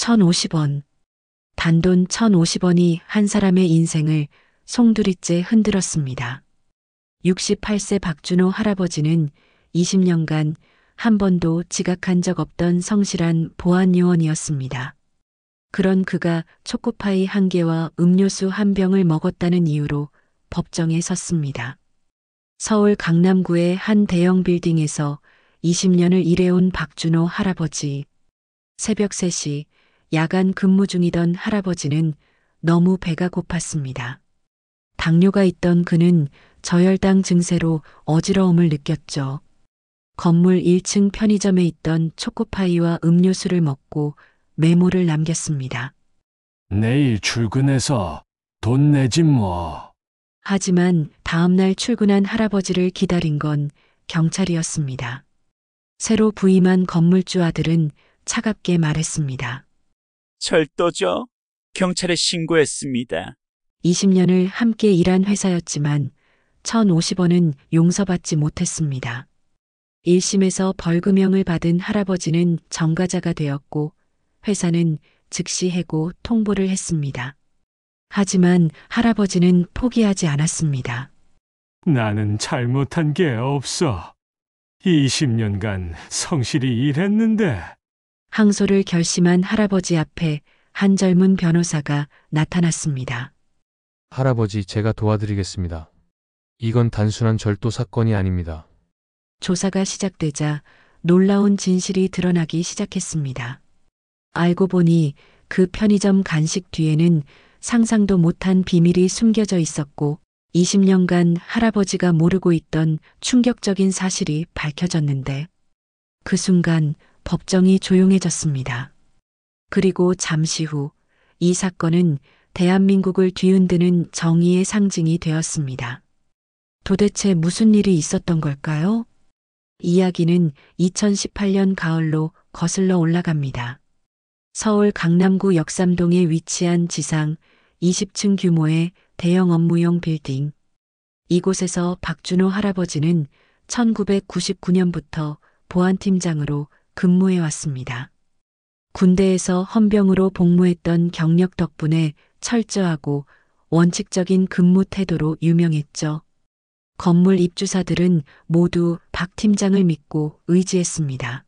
1,050원. 단돈 1,050원이 한 사람의 인생을 송두리째 흔들었습니다. 68세 박준호 할아버지는 20년간 한 번도 지각한 적 없던 성실한 보안요원이었습니다. 그런 그가 초코파이 한 개와 음료수 한 병을 먹었다는 이유로 법정에 섰습니다. 서울 강남구의 한 대형 빌딩에서 20년을 일해온 박준호 할아버지. 새벽 3시 야간 근무 중이던 할아버지는 너무 배가 고팠습니다. 당뇨가 있던 그는 저혈당 증세로 어지러움을 느꼈죠. 건물 1층 편의점에 있던 초코파이와 음료수를 먹고 메모를 남겼습니다. 내일 출근해서 돈 내지 뭐. 하지만 다음날 출근한 할아버지를 기다린 건 경찰이었습니다. 새로 부임한 건물주 아들은 차갑게 말했습니다. 절도죠. 경찰에 신고했습니다. 20년을 함께 일한 회사였지만 1,050원은 용서받지 못했습니다. 1심에서 벌금형을 받은 할아버지는 전과자가 되었고 회사는 즉시 해고 통보를 했습니다. 하지만 할아버지는 포기하지 않았습니다. 나는 잘못한 게 없어. 20년간 성실히 일했는데. 항소를 결심한 할아버지 앞에 한 젊은 변호사가 나타났습니다. 할아버지, 제가 도와드리겠습니다. 이건 단순한 절도 사건이 아닙니다. 조사가 시작되자 놀라운 진실이 드러나기 시작했습니다. 알고 보니 그 편의점 간식 뒤에는 상상도 못한 비밀이 숨겨져 있었고 20년간 할아버지가 모르고 있던 충격적인 사실이 밝혀졌는데 그 순간 법정이 조용해졌습니다. 그리고 잠시 후 이 사건은 대한민국을 뒤흔드는 정의의 상징이 되었습니다. 도대체 무슨 일이 있었던 걸까요? 이야기는 2018년 가을로 거슬러 올라갑니다. 서울 강남구 역삼동에 위치한 지상 20층 규모의 대형 업무용 빌딩. 이곳에서 박준호 할아버지는 1999년부터 보안팀장으로 근무해 왔습니다. 군대에서 헌병으로 복무했던 경력 덕분에 철저하고 원칙적인 근무 태도로 유명했죠. 건물 입주사들은 모두 박 팀장을 믿고 의지했습니다.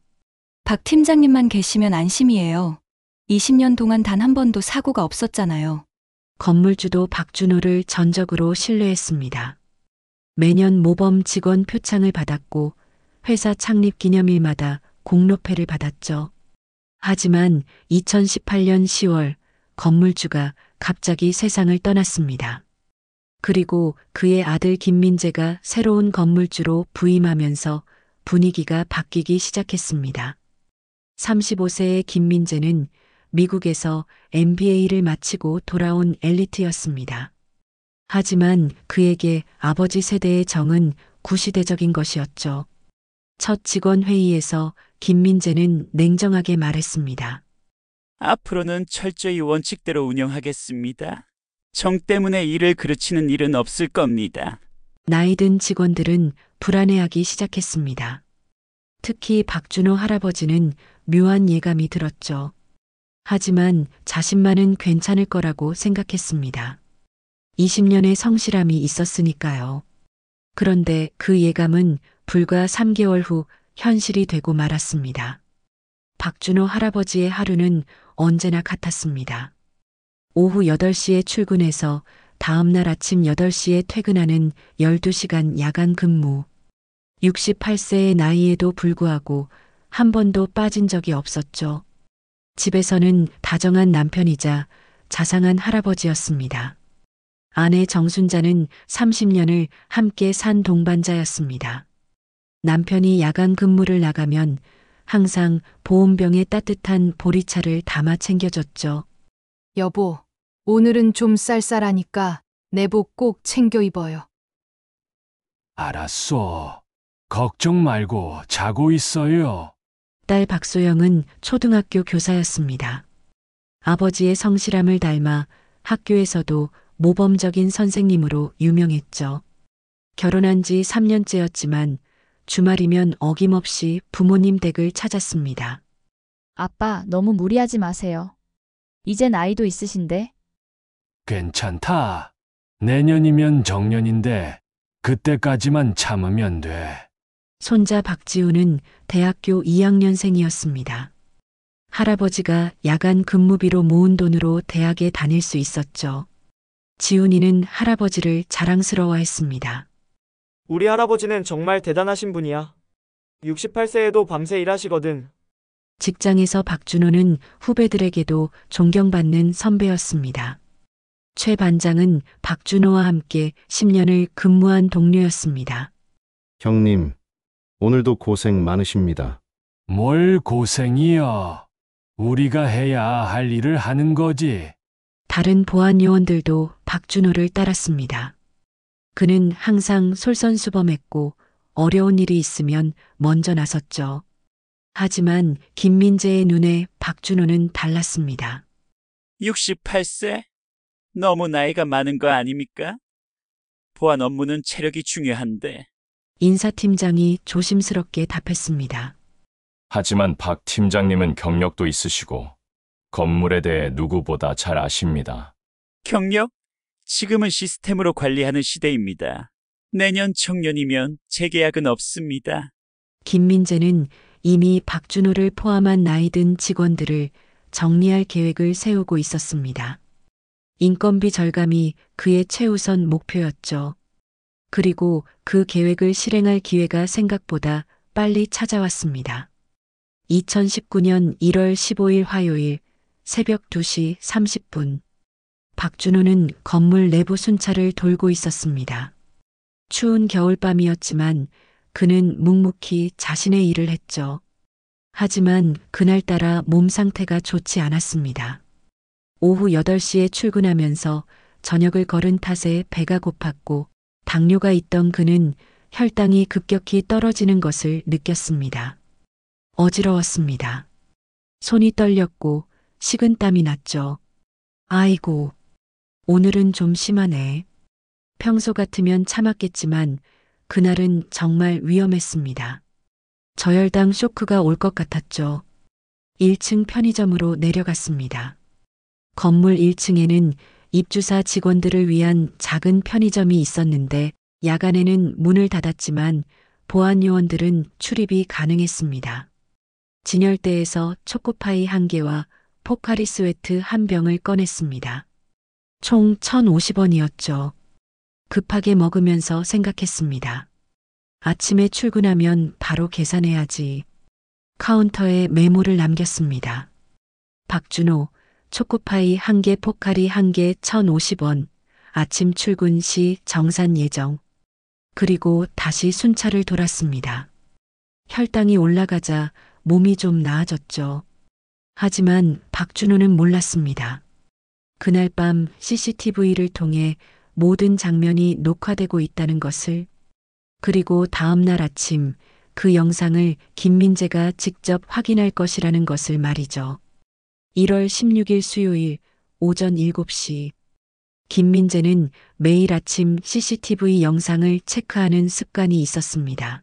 박 팀장님만 계시면 안심이에요. 20년 동안 단 한 번도 사고가 없었잖아요. 건물주도 박준호를 전적으로 신뢰했습니다. 매년 모범 직원 표창을 받았고 회사 창립 기념일마다 공로패를 받았죠. 하지만 2018년 10월 건물주가 갑자기 세상을 떠났습니다. 그리고 그의 아들 김민재가 새로운 건물주로 부임하면서 분위기가 바뀌기 시작했습니다. 35세의 김민재는 미국에서 MBA를 마치고 돌아온 엘리트였습니다. 하지만 그에게 아버지 세대의 정은 구시대적인 것이었죠. 첫 직원 회의에서 김민재는 냉정하게 말했습니다. 앞으로는 철저히 원칙대로 운영하겠습니다. 정 때문에 일을 그르치는 일은 없을 겁니다. 나이 든 직원들은 불안해하기 시작했습니다. 특히 박준호 할아버지는 묘한 예감이 들었죠. 하지만 자신만은 괜찮을 거라고 생각했습니다. 20년의 성실함이 있었으니까요. 그런데 그 예감은 불과 3개월 후 현실이 되고 말았습니다. 박준호 할아버지의 하루는 언제나 같았습니다. 오후 8시에 출근해서 다음날 아침 8시에 퇴근하는 12시간 야간 근무. 68세의 나이에도 불구하고 한 번도 빠진 적이 없었죠. 집에서는 다정한 남편이자 자상한 할아버지였습니다. 아내 정순자는 30년을 함께 산 동반자였습니다. 남편이 야간 근무를 나가면 항상 보온병에 따뜻한 보리차를 담아 챙겨줬죠. 여보, 오늘은 좀 쌀쌀하니까 내복 꼭 챙겨 입어요. 알았어. 걱정 말고 자고 있어요. 딸 박소영은 초등학교 교사였습니다. 아버지의 성실함을 닮아 학교에서도 모범적인 선생님으로 유명했죠. 결혼한 지 3년째였지만 주말이면 어김없이 부모님 댁을 찾았습니다. 아빠, 너무 무리하지 마세요. 이제 나이도 있으신데. 괜찮다. 내년이면 정년인데 그때까지만 참으면 돼. 손자 박지우는 대학교 2학년생이었습니다. 할아버지가 야간 근무비로 모은 돈으로 대학에 다닐 수 있었죠. 지훈이는 할아버지를 자랑스러워했습니다. 우리 할아버지는 정말 대단하신 분이야. 68세에도 밤새 일하시거든. 직장에서 박준호는 후배들에게도 존경받는 선배였습니다. 최 반장은 박준호와 함께 10년을 근무한 동료였습니다. 형님, 오늘도 고생 많으십니다. 뭘 고생이여. 우리가 해야 할 일을 하는 거지. 다른 보안 요원들도 박준호를 따랐습니다. 그는 항상 솔선수범했고 어려운 일이 있으면 먼저 나섰죠. 하지만 김민재의 눈에 박준호는 달랐습니다. 68세? 너무 나이가 많은 거 아닙니까? 보안 업무는 체력이 중요한데. 인사팀장이 조심스럽게 답했습니다. 하지만 박 팀장님은 경력도 있으시고 건물에 대해 누구보다 잘 아십니다. 경력? 지금은 시스템으로 관리하는 시대입니다. 내년 청년이면 재계약은 없습니다. 김민재는 이미 박준호를 포함한 나이든 직원들을 정리할 계획을 세우고 있었습니다. 인건비 절감이 그의 최우선 목표였죠. 그리고 그 계획을 실행할 기회가 생각보다 빨리 찾아왔습니다. 2019년 1월 15일 화요일 새벽 2시 30분. 박준호는 건물 내부 순찰을 돌고 있었습니다. 추운 겨울밤이었지만 그는 묵묵히 자신의 일을 했죠. 하지만 그날따라 몸 상태가 좋지 않았습니다. 오후 8시에 출근하면서 저녁을 거른 탓에 배가 고팠고 당뇨가 있던 그는 혈당이 급격히 떨어지는 것을 느꼈습니다. 어지러웠습니다. 손이 떨렸고 식은땀이 났죠. 아이고, 오늘은 좀 심하네. 평소 같으면 참았겠지만 그날은 정말 위험했습니다. 저혈당 쇼크가 올 것 같았죠. 1층 편의점으로 내려갔습니다. 건물 1층에는 입주사 직원들을 위한 작은 편의점이 있었는데 야간에는 문을 닫았지만 보안 요원들은 출입이 가능했습니다. 진열대에서 초코파이 1개와 포카리 스웨트 1병을 꺼냈습니다. 총 1,050원이었죠. 급하게 먹으면서 생각했습니다. 아침에 출근하면 바로 계산해야지. 카운터에 메모를 남겼습니다. 박준호, 초코파이 1개, 포카리 1개, 1,050원. 아침 출근 시 정산 예정. 그리고 다시 순찰을 돌았습니다. 혈당이 올라가자 몸이 좀 나아졌죠. 하지만 박준호는 몰랐습니다. 그날 밤 CCTV를 통해 모든 장면이 녹화되고 있다는 것을, 그리고 다음 날 아침 그 영상을 김민재가 직접 확인할 것이라는 것을 말이죠. 1월 16일 수요일 오전 7시. 김민재는 매일 아침 CCTV 영상을 체크하는 습관이 있었습니다.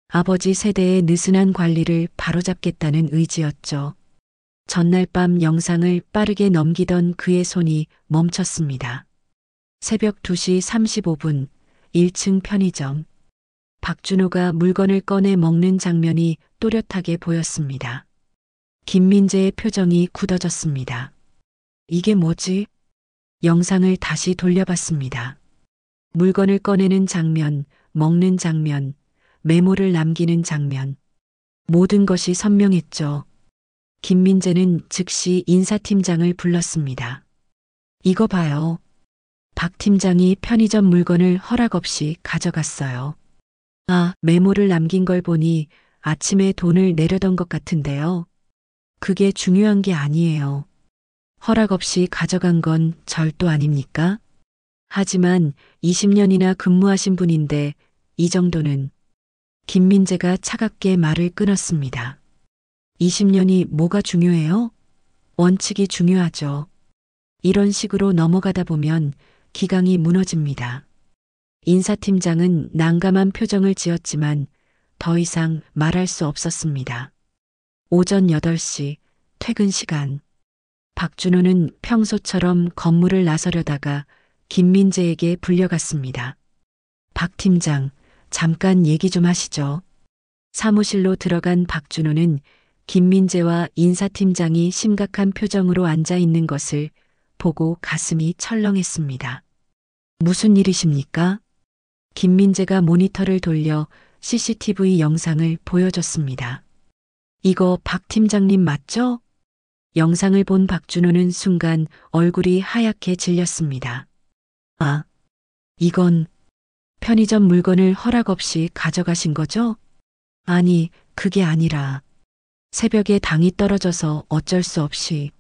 아버지 세대의 느슨한 관리를 바로잡겠다는 의지였죠. 전날 밤 영상을 빠르게 넘기던 그의 손이 멈췄습니다. 새벽 2시 35분 1층 편의점. 박준호가 물건을 꺼내 먹는 장면이 또렷하게 보였습니다. 김민재의 표정이 굳어졌습니다. 이게 뭐지? 영상을 다시 돌려봤습니다. 물건을 꺼내는 장면, 먹는 장면, 메모를 남기는 장면. 모든 것이 선명했죠. 김민재는 즉시 인사팀장을 불렀습니다. 이거 봐요. 박 팀장이 편의점 물건을 허락 없이 가져갔어요. 아, 메모를 남긴 걸 보니 아침에 돈을 내려던 것 같은데요. 그게 중요한 게 아니에요. 허락 없이 가져간 건 절도 아닙니까? 하지만 20년이나 근무하신 분인데 이 정도는. 김민재가 차갑게 말을 끊었습니다. 20년이 뭐가 중요해요? 원칙이 중요하죠. 이런 식으로 넘어가다 보면 기강이 무너집니다. 인사팀장은 난감한 표정을 지었지만 더 이상 말할 수 없었습니다. 오전 8시 퇴근 시간. 박준호는 평소처럼 건물을 나서려다가 김민재에게 불려갔습니다. 박 팀장, 잠깐 얘기 좀 하시죠. 사무실로 들어간 박준호는 김민재와 인사팀장이 심각한 표정으로 앉아 있는 것을 보고 가슴이 철렁했습니다. 무슨 일이십니까? 김민재가 모니터를 돌려 CCTV 영상을 보여줬습니다. 이거 박 팀장님 맞죠? 영상을 본 박준호는 순간 얼굴이 하얗게 질렸습니다. 아, 이건 편의점 물건을 허락 없이 가져가신 거죠? 아니, 그게 아니라 새벽에 당이 떨어져서 어쩔 수 없이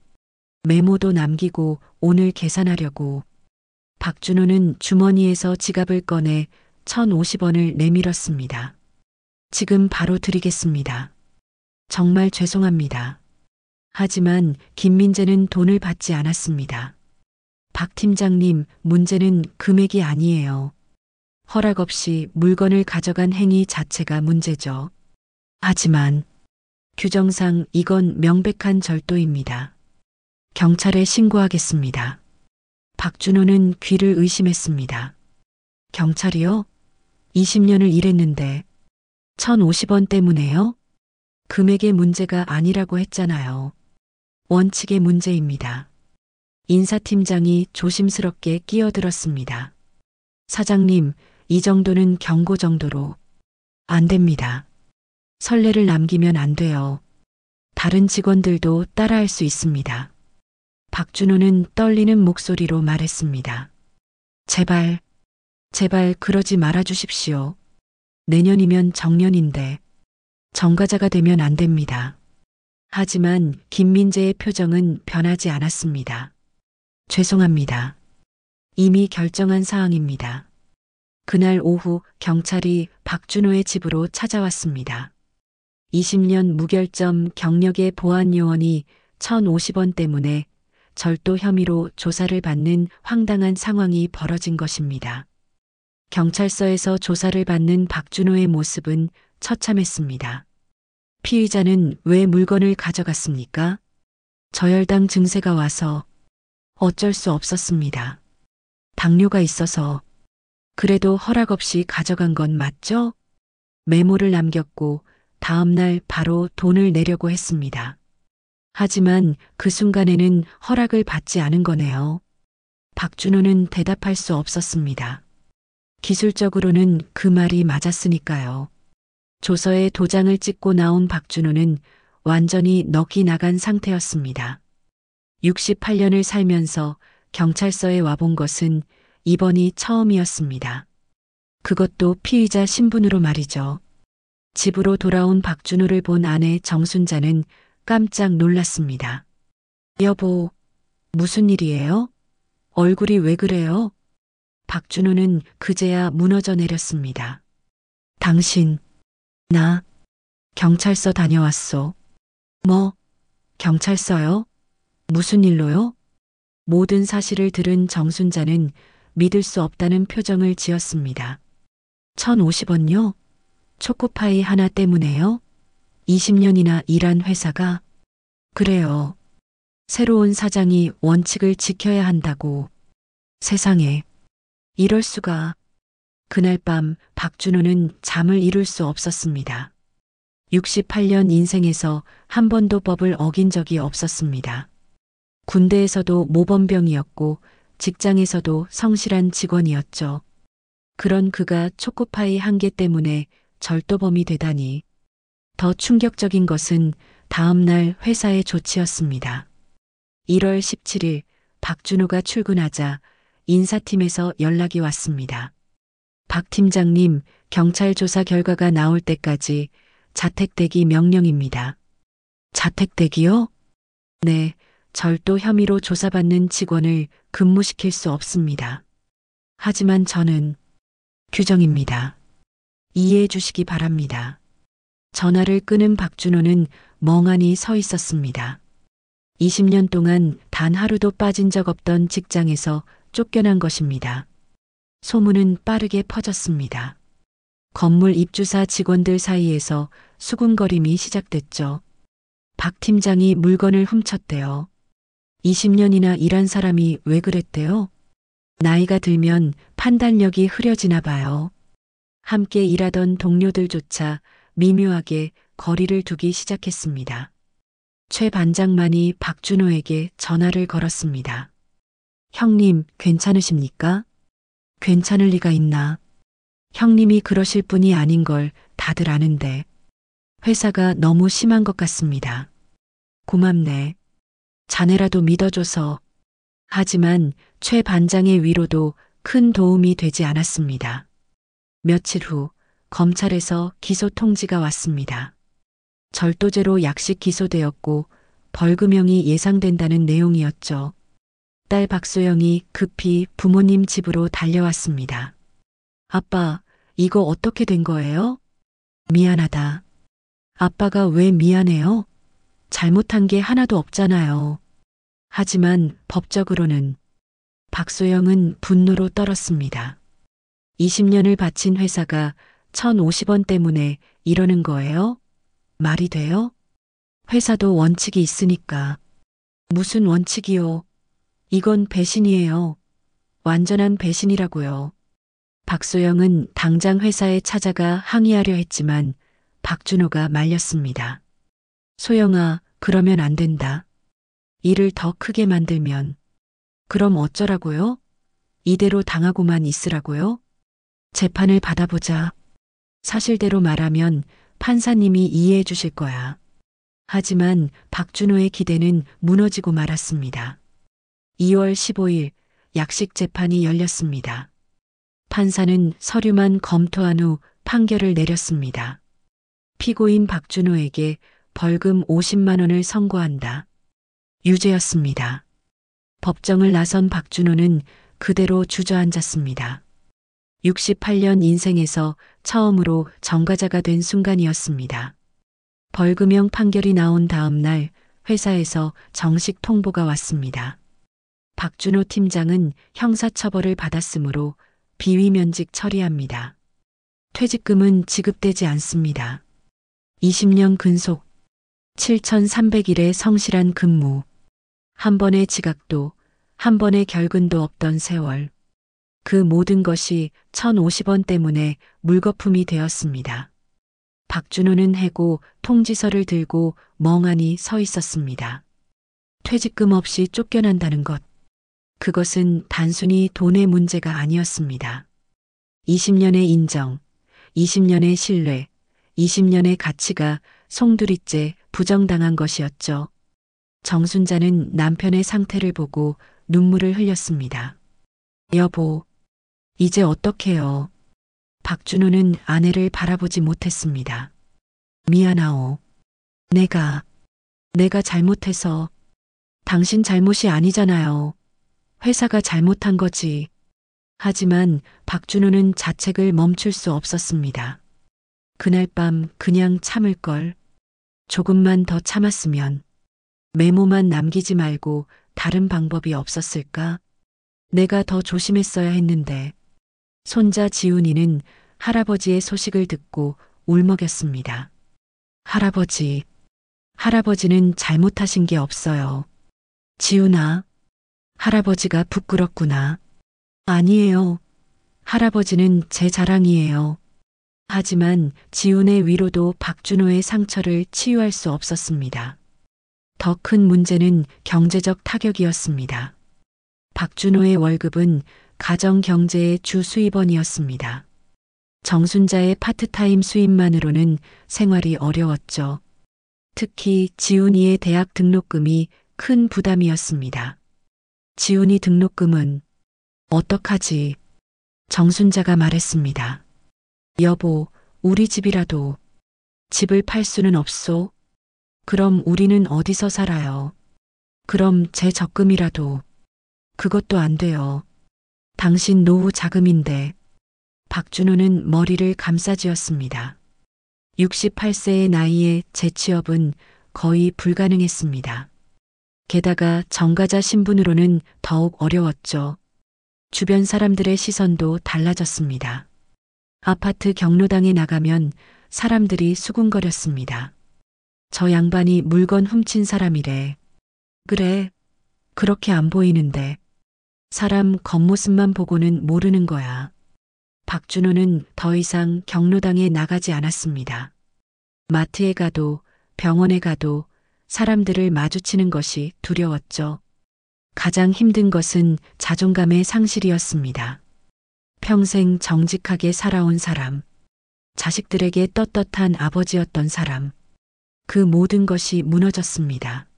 메모도 남기고 오늘 계산하려고. 박준호는 주머니에서 지갑을 꺼내 1,050원을 내밀었습니다. 지금 바로 드리겠습니다. 정말 죄송합니다. 하지만 김민재는 돈을 받지 않았습니다. 박 팀장님, 문제는 금액이 아니에요. 허락 없이 물건을 가져간 행위 자체가 문제죠. 하지만 규정상 이건 명백한 절도입니다. 경찰에 신고하겠습니다. 박준호는 귀를 의심했습니다. 경찰이요? 20년을 일했는데 1,050원 때문에요? 금액의 문제가 아니라고 했잖아요. 원칙의 문제입니다. 인사팀장이 조심스럽게 끼어들었습니다. 사장님, 이 정도는 경고 정도로. 안 됩니다. 선례를 남기면 안 돼요. 다른 직원들도 따라할 수 있습니다. 박준호는 떨리는 목소리로 말했습니다. 제발, 제발 그러지 말아 주십시오. 내년이면 정년인데 정가자가 되면 안 됩니다. 하지만 김민재의 표정은 변하지 않았습니다. 죄송합니다. 이미 결정한 사항입니다. 그날 오후 경찰이 박준호의 집으로 찾아왔습니다. 20년 무결점 경력의 보안 요원이 1,050원 때문에 절도 혐의로 조사를 받는 황당한 상황이 벌어진 것입니다. 경찰서에서 조사를 받는 박준호의 모습은 처참했습니다. 피의자는 왜 물건을 가져갔습니까? 저혈당 증세가 와서 어쩔 수 없었습니다. 당뇨가 있어서. 그래도 허락 없이 가져간 건 맞죠? 메모를 남겼고 다음 날 바로 돈을 내려고 했습니다. 하지만 그 순간에는 허락을 받지 않은 거네요. 박준호는 대답할 수 없었습니다. 기술적으로는 그 말이 맞았으니까요. 조서에 도장을 찍고 나온 박준호는 완전히 넋이 나간 상태였습니다. 68년을 살면서 경찰서에 와본 것은 이번이 처음이었습니다. 그것도 피의자 신분으로 말이죠. 집으로 돌아온 박준호를 본 아내 정순자는 깜짝 놀랐습니다. 여보, 무슨 일이에요? 얼굴이 왜 그래요? 박준호는 그제야 무너져 내렸습니다. 당신, 나 경찰서 다녀왔어. 뭐, 경찰서요? 무슨 일로요? 모든 사실을 들은 정순자는 믿을 수 없다는 표정을 지었습니다. 1,050원요? 초코파이 하나 때문에요? 20년이나 일한 회사가? 그래요. 새로운 사장이 원칙을 지켜야 한다고. 세상에. 이럴 수가. 그날 밤 박준호는 잠을 이룰 수 없었습니다. 68년 인생에서 한 번도 법을 어긴 적이 없었습니다. 군대에서도 모범병이었고 직장에서도 성실한 직원이었죠. 그런 그가 초코파이 한 개 때문에 절도범이 되다니. 더 충격적인 것은 다음 날 회사의 조치였습니다. 1월 17일 박준호가 출근하자 인사팀에서 연락이 왔습니다. 박 팀장님, 경찰 조사 결과가 나올 때까지 자택대기 명령입니다. 자택대기요? 네, 절도 혐의로 조사받는 직원을 근무시킬 수 없습니다. 하지만 저는 규정입니다. 이해해 주시기 바랍니다. 전화를 끊은 박준호는 멍하니 서 있었습니다. 20년 동안 단 하루도 빠진 적 없던 직장에서 쫓겨난 것입니다. 소문은 빠르게 퍼졌습니다. 건물 입주사 직원들 사이에서 수군거림이 시작됐죠. 박 팀장이 물건을 훔쳤대요. 20년이나 일한 사람이 왜 그랬대요? 나이가 들면 판단력이 흐려지나 봐요. 함께 일하던 동료들조차 미묘하게 거리를 두기 시작했습니다. 최 반장만이 박준호에게 전화를 걸었습니다. 형님, 괜찮으십니까? 괜찮을 리가 있나? 형님이 그러실 분이 아닌 걸 다들 아는데. 회사가 너무 심한 것 같습니다. 고맙네. 자네라도 믿어줘서. 하지만 최 반장의 위로도 큰 도움이 되지 않았습니다. 며칠 후 검찰에서 기소 통지가 왔습니다. 절도죄로 약식 기소되었고 벌금형이 예상된다는 내용이었죠. 딸 박소영이 급히 부모님 집으로 달려왔습니다. 아빠, 이거 어떻게 된 거예요? 미안하다. 아빠가 왜 미안해요? 잘못한 게 하나도 없잖아요. 하지만 법적으로는. 박소영은 분노로 떨었습니다. 20년을 바친 회사가 1,050원 때문에 이러는 거예요? 말이 돼요? 회사도 원칙이 있으니까. 무슨 원칙이요? 이건 배신이에요. 완전한 배신이라고요. 박소영은 당장 회사에 찾아가 항의하려 했지만 박준호가 말렸습니다. 소영아, 그러면 안 된다. 일을 더 크게 만들면. 그럼 어쩌라고요? 이대로 당하고만 있으라고요? 재판을 받아보자. 사실대로 말하면 판사님이 이해해 주실 거야. 하지만 박준호의 기대는 무너지고 말았습니다. 2월 15일 약식 재판이 열렸습니다. 판사는 서류만 검토한 후 판결을 내렸습니다. 피고인 박준호에게 벌금 50만 원을 선고한다. 유죄였습니다. 법정을 나선 박준호는 그대로 주저앉았습니다. 68년 인생에서 처음으로 전과자가 된 순간이었습니다. 벌금형 판결이 나온 다음 날 회사에서 정식 통보가 왔습니다. 박준호 팀장은 형사처벌을 받았으므로 비위면직 처리합니다. 퇴직금은 지급되지 않습니다. 20년 근속, 7,300일의 성실한 근무, 한 번의 지각도, 한 번의 결근도 없던 세월. 그 모든 것이 1,050원 때문에 물거품이 되었습니다. 박준호는 해고 통지서를 들고 멍하니 서 있었습니다. 퇴직금 없이 쫓겨난다는 것. 그것은 단순히 돈의 문제가 아니었습니다. 20년의 인정, 20년의 신뢰, 20년의 가치가 송두리째 부정당한 것이었죠. 정순자는 남편의 상태를 보고 눈물을 흘렸습니다. 여보, 이제 어떡해요? 박준호는 아내를 바라보지 못했습니다. 미안하오. 내가 잘못해서. 당신 잘못이 아니잖아요. 회사가 잘못한 거지. 하지만 박준호는 자책을 멈출 수 없었습니다. 그날 밤 그냥 참을 걸. 조금만 더 참았으면. 메모만 남기지 말고 다른 방법이 없었을까? 내가 더 조심했어야 했는데. 손자 지훈이는 할아버지의 소식을 듣고 울먹였습니다. 할아버지는 잘못하신 게 없어요. 지훈아, 할아버지가 부끄럽구나. 아니에요. 할아버지는 제 자랑이에요. 하지만 지훈의 위로도 박준호의 상처를 치유할 수 없었습니다. 더 큰 문제는 경제적 타격이었습니다. 박준호의 월급은 가정 경제의 주 수입원이었습니다. 정순자의 파트타임 수입만으로는 생활이 어려웠죠. 특히 지훈이의 대학 등록금이 큰 부담이었습니다. 지훈이 등록금은 어떡하지? 정순자가 말했습니다. 여보, 우리 집이라도. 집을 팔 수는 없소? 그럼 우리는 어디서 살아요? 그럼 제 적금이라도. 그것도 안 돼요. 당신 노후 자금인데. 박준호는 머리를 감싸쥐었습니다. 68세의 나이에 재취업은 거의 불가능했습니다. 게다가 전과자 신분으로는 더욱 어려웠죠. 주변 사람들의 시선도 달라졌습니다. 아파트 경로당에 나가면 사람들이 수군거렸습니다. 저 양반이 물건 훔친 사람이래. 그래, 그렇게 안 보이는데 사람 겉모습만 보고는 모르는 거야. 박준호는 더 이상 경로당에 나가지 않았습니다. 마트에 가도 병원에 가도 사람들을 마주치는 것이 두려웠죠. 가장 힘든 것은 자존감의 상실이었습니다. 평생 정직하게 살아온 사람, 자식들에게 떳떳한 아버지였던 사람, 그 모든 것이 무너졌습니다.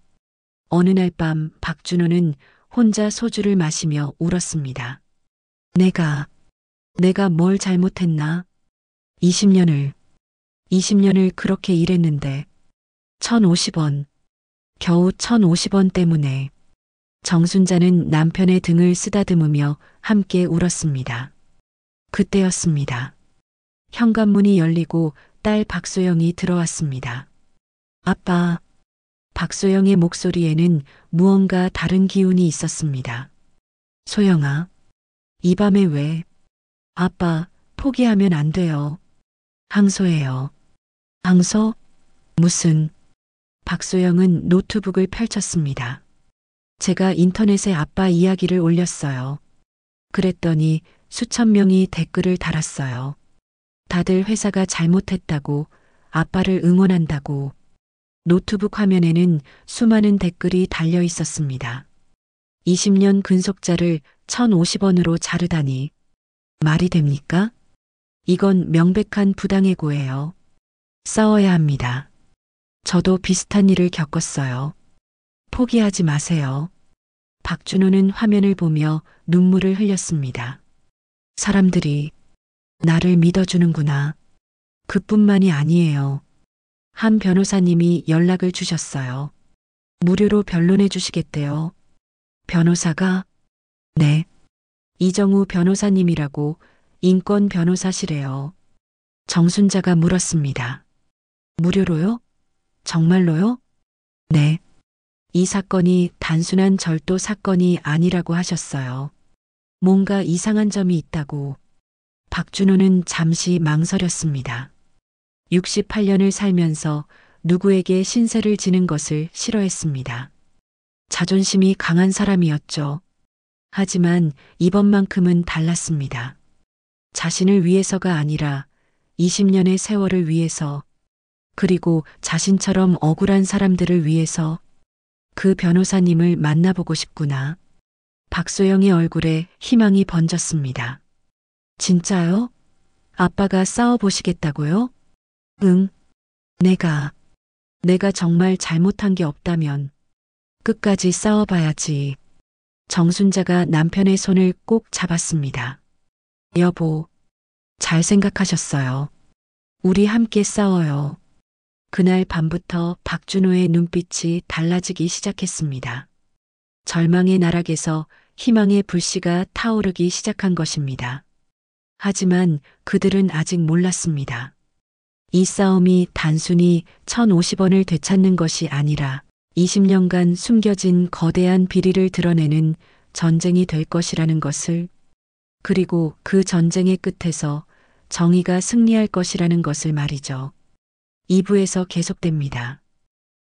어느 날 밤 박준호는 혼자 소주를 마시며 울었습니다. 내가 뭘 잘못했나? 20년을 그렇게 일했는데 1,050원, 겨우 1,050원 때문에. 정순자는 남편의 등을 쓰다듬으며 함께 울었습니다. 그때였습니다. 현관문이 열리고 딸 박소영이 들어왔습니다. 아빠. 박소영의 목소리에는 무언가 다른 기운이 있었습니다. 소영아, 이 밤에 왜? 아빠, 포기하면 안 돼요. 항소해요. 항소? 무슨? 박소영은 노트북을 펼쳤습니다. 제가 인터넷에 아빠 이야기를 올렸어요. 그랬더니 수천 명이 댓글을 달았어요. 다들 회사가 잘못했다고, 아빠를 응원한다고. 노트북 화면에는 수많은 댓글이 달려 있었습니다. 20년 근속자를 1,050원으로 자르다니. 말이 됩니까? 이건 명백한 부당해고예요. 싸워야 합니다. 저도 비슷한 일을 겪었어요. 포기하지 마세요. 박준호는 화면을 보며 눈물을 흘렸습니다. 사람들이 나를 믿어주는구나. 그뿐만이 아니에요. 한 변호사님이 연락을 주셨어요. 무료로 변론해 주시겠대요. 변호사가? 네. 이정우 변호사님이라고 인권 변호사시래요. 정순자가 물었습니다. 무료로요? 정말로요? 네. 이 사건이 단순한 절도 사건이 아니라고 하셨어요. 뭔가 이상한 점이 있다고. 박준호는 잠시 망설였습니다. 68년을 살면서 누구에게 신세를 지는 것을 싫어했습니다. 자존심이 강한 사람이었죠. 하지만 이번만큼은 달랐습니다. 자신을 위해서가 아니라 20년의 세월을 위해서, 그리고 자신처럼 억울한 사람들을 위해서. 그 변호사님을 만나보고 싶구나. 박소영의 얼굴에 희망이 번졌습니다. 진짜요? 아빠가 싸워보시겠다고요? 응. 내가 정말 잘못한 게 없다면 끝까지 싸워봐야지. 정순자가 남편의 손을 꼭 잡았습니다. 여보, 잘 생각하셨어요. 우리 함께 싸워요. 그날 밤부터 박준호의 눈빛이 달라지기 시작했습니다. 절망의 나락에서 희망의 불씨가 타오르기 시작한 것입니다. 하지만 그들은 아직 몰랐습니다. 이 싸움이 단순히 1,050원을 되찾는 것이 아니라 20년간 숨겨진 거대한 비리를 드러내는 전쟁이 될 것이라는 것을, 그리고 그 전쟁의 끝에서 정의가 승리할 것이라는 것을 말이죠. 2부에서 계속됩니다.